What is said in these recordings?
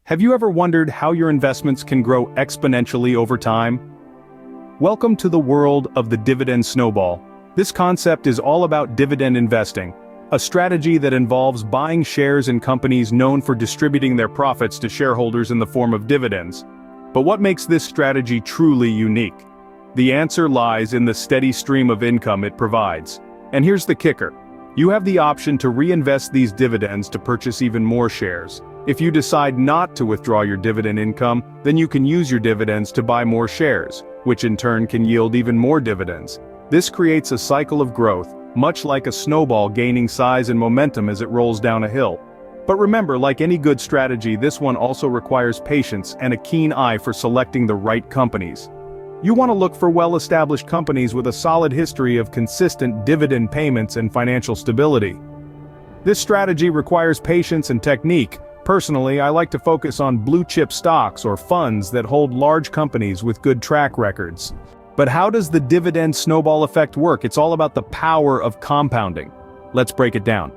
Have you ever wondered how your investments can grow exponentially over time? Welcome to the world of the dividend snowball. This concept is all about dividend investing, a strategy that involves buying shares in companies known for distributing their profits to shareholders in the form of dividends. But what makes this strategy truly unique? The answer lies in the steady stream of income it provides. And here's the kicker. You have the option to reinvest these dividends to purchase even more shares. If you decide not to withdraw your dividend income, then you can use your dividends to buy more shares, which in turn can yield even more dividends. This creates a cycle of growth, much like a snowball gaining size and momentum as it rolls down a hill. But remember, like any good strategy, this one also requires patience and a keen eye for selecting the right companies. You want to look for well-established companies with a solid history of consistent dividend payments and financial stability. This strategy requires patience and technique. Personally, I like to focus on blue-chip stocks or funds that hold large companies with good track records. But how does the dividend snowball effect work? It's all about the power of compounding. Let's break it down.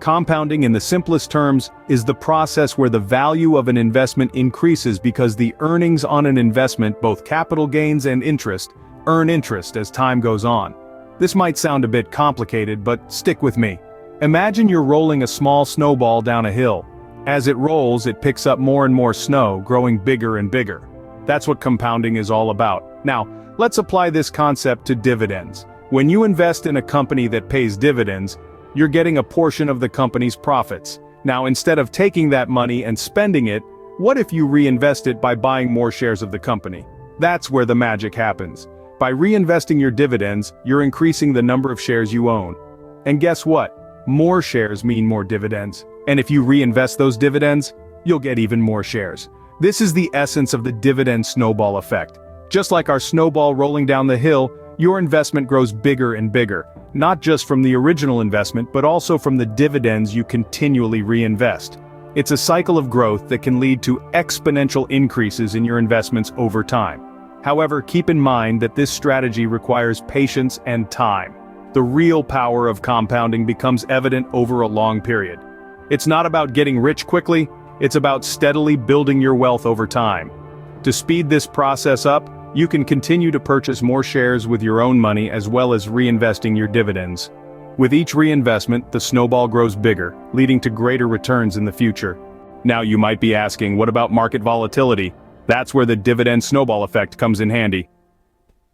Compounding, in the simplest terms, is the process where the value of an investment increases because the earnings on an investment, both capital gains and interest, earn interest as time goes on. This might sound a bit complicated, but stick with me. Imagine you're rolling a small snowball down a hill. As it rolls, it picks up more and more snow, growing bigger and bigger. That's what compounding is all about. Now, let's apply this concept to dividends. When you invest in a company that pays dividends, you're getting a portion of the company's profits. Now, instead of taking that money and spending it, what if you reinvest it by buying more shares of the company? That's where the magic happens. By reinvesting your dividends, you're increasing the number of shares you own. And guess what? More shares mean more dividends. And if you reinvest those dividends, you'll get even more shares. This is the essence of the dividend snowball effect. Just like our snowball rolling down the hill, your investment grows bigger and bigger, not just from the original investment but also from the dividends you continually reinvest. It's a cycle of growth that can lead to exponential increases in your investments over time. However, keep in mind that this strategy requires patience and time. The real power of compounding becomes evident over a long period. It's not about getting rich quickly, it's about steadily building your wealth over time. To speed this process up, you can continue to purchase more shares with your own money as well as reinvesting your dividends. With each reinvestment, the snowball grows bigger, leading to greater returns in the future. Now you might be asking, what about market volatility? That's where the dividend snowball effect comes in handy.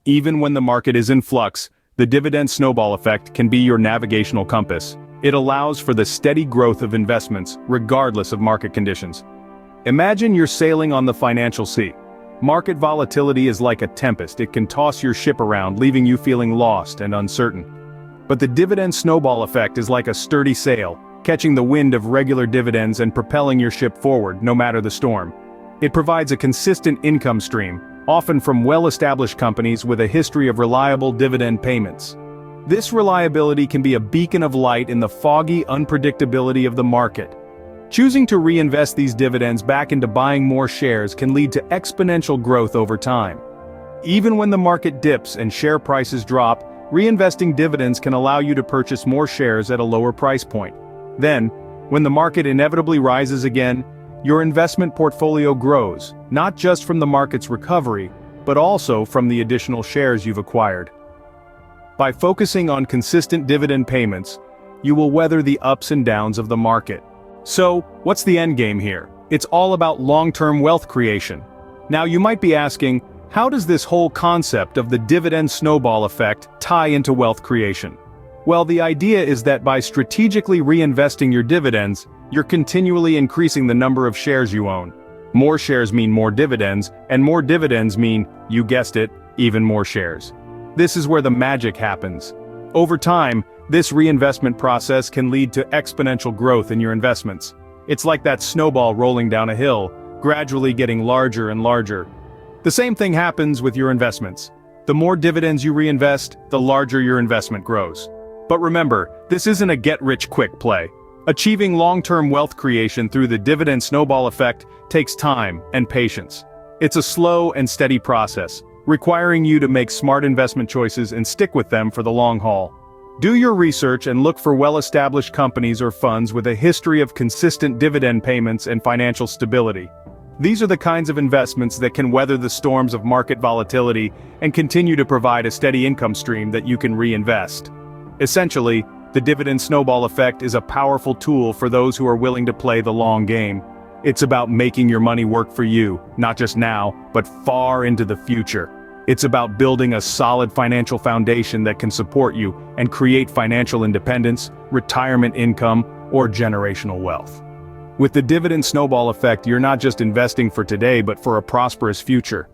Even when the market is in flux, the dividend snowball effect can be your navigational compass. It allows for the steady growth of investments, regardless of market conditions. Imagine you're sailing on the financial sea. Market volatility is like a tempest. It can toss your ship around, leaving you feeling lost and uncertain. But the dividend snowball effect is like a sturdy sail, catching the wind of regular dividends and propelling your ship forward, no matter the storm. It provides a consistent income stream, often from well-established companies with a history of reliable dividend payments. This reliability can be a beacon of light in the foggy unpredictability of the market. Choosing to reinvest these dividends back into buying more shares can lead to exponential growth over time. Even when the market dips and share prices drop, reinvesting dividends can allow you to purchase more shares at a lower price point. Then, when the market inevitably rises again, your investment portfolio grows, not just from the market's recovery, but also from the additional shares you've acquired. By focusing on consistent dividend payments, you will weather the ups and downs of the market. So, what's the end game here? It's all about long-term wealth creation. Now you might be asking, how does this whole concept of the dividend snowball effect tie into wealth creation? Well, the idea is that by strategically reinvesting your dividends, you're continually increasing the number of shares you own. More shares mean more dividends, and more dividends mean, you guessed it, even more shares. This is where the magic happens. Over time, this reinvestment process can lead to exponential growth in your investments. It's like that snowball rolling down a hill, gradually getting larger and larger. The same thing happens with your investments. The more dividends you reinvest, the larger your investment grows. But remember, this isn't a get-rich-quick play. Achieving long-term wealth creation through the dividend snowball effect takes time and patience. It's a slow and steady process, requiring you to make smart investment choices and stick with them for the long haul. Do your research and look for well-established companies or funds with a history of consistent dividend payments and financial stability. These are the kinds of investments that can weather the storms of market volatility and continue to provide a steady income stream that you can reinvest. Essentially, the dividend snowball effect is a powerful tool for those who are willing to play the long game. It's about making your money work for you, not just now, but far into the future. It's about building a solid financial foundation that can support you and create financial independence, retirement income, or generational wealth. With the dividend snowball effect, you're not just investing for today but for a prosperous future.